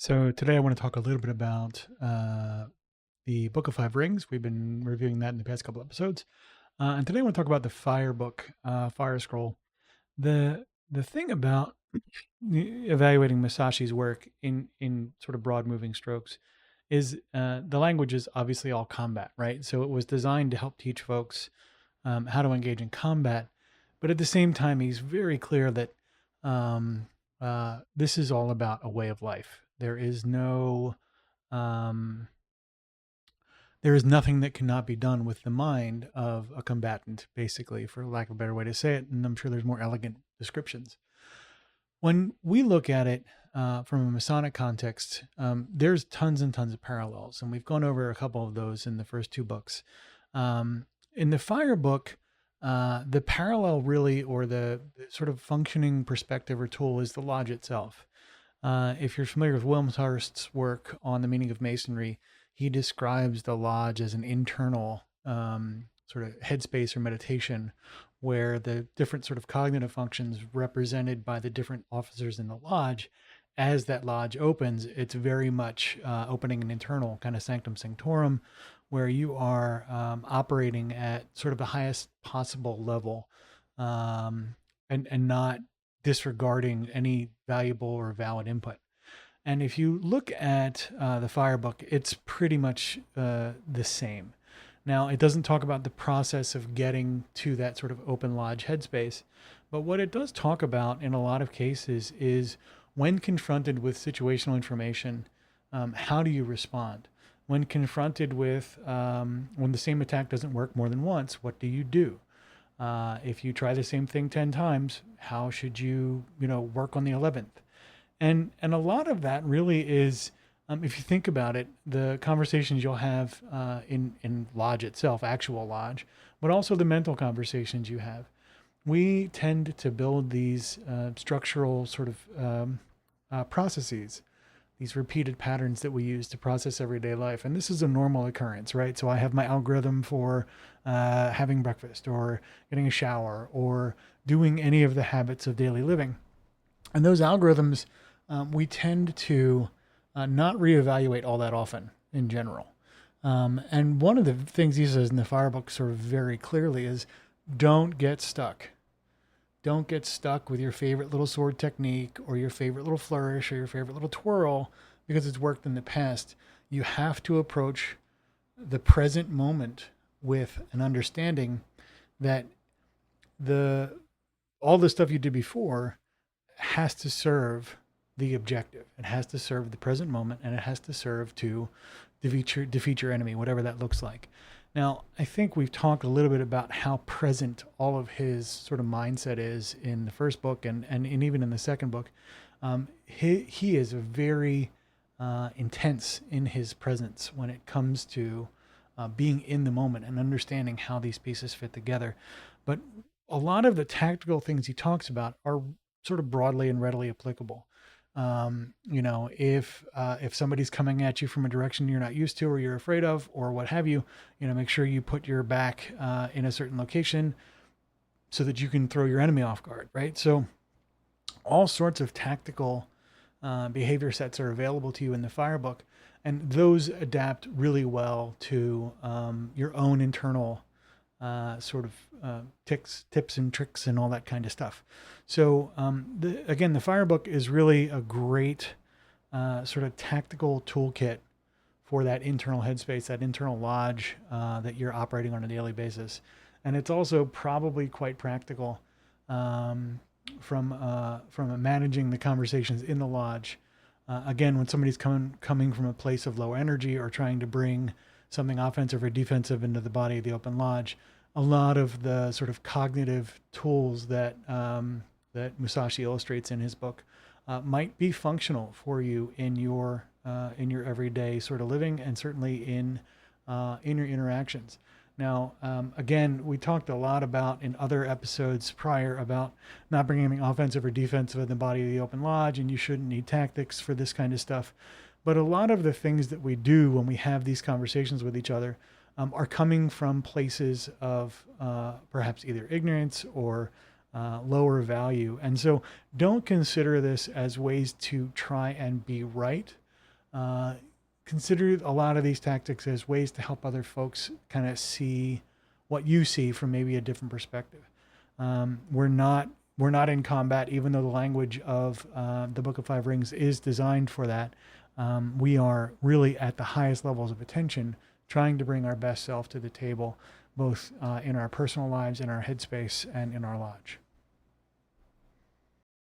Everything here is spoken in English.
So today I want to talk a little bit about the Book of Five Rings. We've been reviewing that in the past couple episodes, and today I want to talk about the Fire Book, Fire Scroll. The thing about evaluating Musashi's work in sort of broad moving strokes is the language is obviously all combat, right? So it was designed to help teach folks how to engage in combat, but at the same time, he's very clear that um, this is all about a way of life. Um, there is nothing that cannot be done with the mind of a combatant, basically, for lack of a better way to say it. And I'm sure there's more elegant descriptions. When we look at it from a Masonic context, there's tons and tons of parallels, and we've gone over a couple of those in the first two books. In the Fire book, the parallel really, or the sort of functioning perspective or tool, is the lodge itself. If you're familiar with Wilmshurst's work on the meaning of Masonry, he describes the lodge as an internal sort of headspace or meditation where the different sort of cognitive functions represented by the different officers in the lodge, as that lodge opens, it's very much opening an internal kind of sanctum sanctorum where you are operating at sort of the highest possible level, and not disregarding any valuable or valid input. And if you look at the Fire book, it's pretty much the same. Now, it doesn't talk about the process of getting to that sort of open lodge headspace, but what it does talk about in a lot of cases is when confronted with situational information, how do you respond? When confronted with when the same attack doesn't work more than once, what do you do? If you try the same thing 10 times, how should you, work on the 11th? And a lot of that really is, if you think about it, the conversations you'll have in lodge itself, actual lodge, but also the mental conversations you have. We tend to build these structural sort of processes, these repeated patterns that we use to process everyday life. And this is a normal occurrence, right? So I have my algorithm for having breakfast or getting a shower or doing any of the habits of daily living. And those algorithms, we tend to not reevaluate all that often in general. And one of the things he says in the Fire book sort of very clearly is don't get stuck. Don't get stuck with your favorite little sword technique or your favorite little flourish or your favorite little twirl because it's worked in the past. You have to approach the present moment with an understanding that the all the stuff you did before has to serve the objective. It has to serve the present moment, and it has to serve to defeat your enemy, whatever that looks like. Now, I think we've talked a little bit about how present all of his sort of mindset is in the first book and even in the second book. He is very intense in his presence when it comes to being in the moment and understanding how these pieces fit together. But a lot of the tactical things he talks about are sort of broadly and readily applicable. If somebody's coming at you from a direction you're not used to or you're afraid of or what have you, make sure you put your back in a certain location so that you can throw your enemy off guard, right? So all sorts of tactical behavior sets are available to you in the Fire book, and those adapt really well to your own internal sort of tips and tricks and all that kind of stuff. So again, the Fire book is really a great sort of tactical toolkit for that internal headspace, that internal lodge that you're operating on a daily basis. And it's also probably quite practical from managing the conversations in the lodge. Again, when somebody's coming from a place of low energy or trying to bring something offensive or defensive into the body of the open lodge, a lot of the sort of cognitive tools that Musashi illustrates in his book might be functional for you in your everyday sort of living, and certainly in your interactions. Now, again, we talked a lot about in other episodes prior about not bringing anything offensive or defensive in the body of the open lodge, and you shouldn't need tactics for this kind of stuff. But a lot of the things that we do when we have these conversations with each other are coming from places of perhaps either ignorance or lower value. And so don't consider this as ways to try and be right. consider a lot of these tactics as ways to help other folks kind of see what you see from maybe a different perspective. We're not in combat, even though the language of the Book of Five Rings is designed for that. We are really at the highest levels of attention, trying to bring our best self to the table, both in our personal lives, in our headspace, and in our lodge.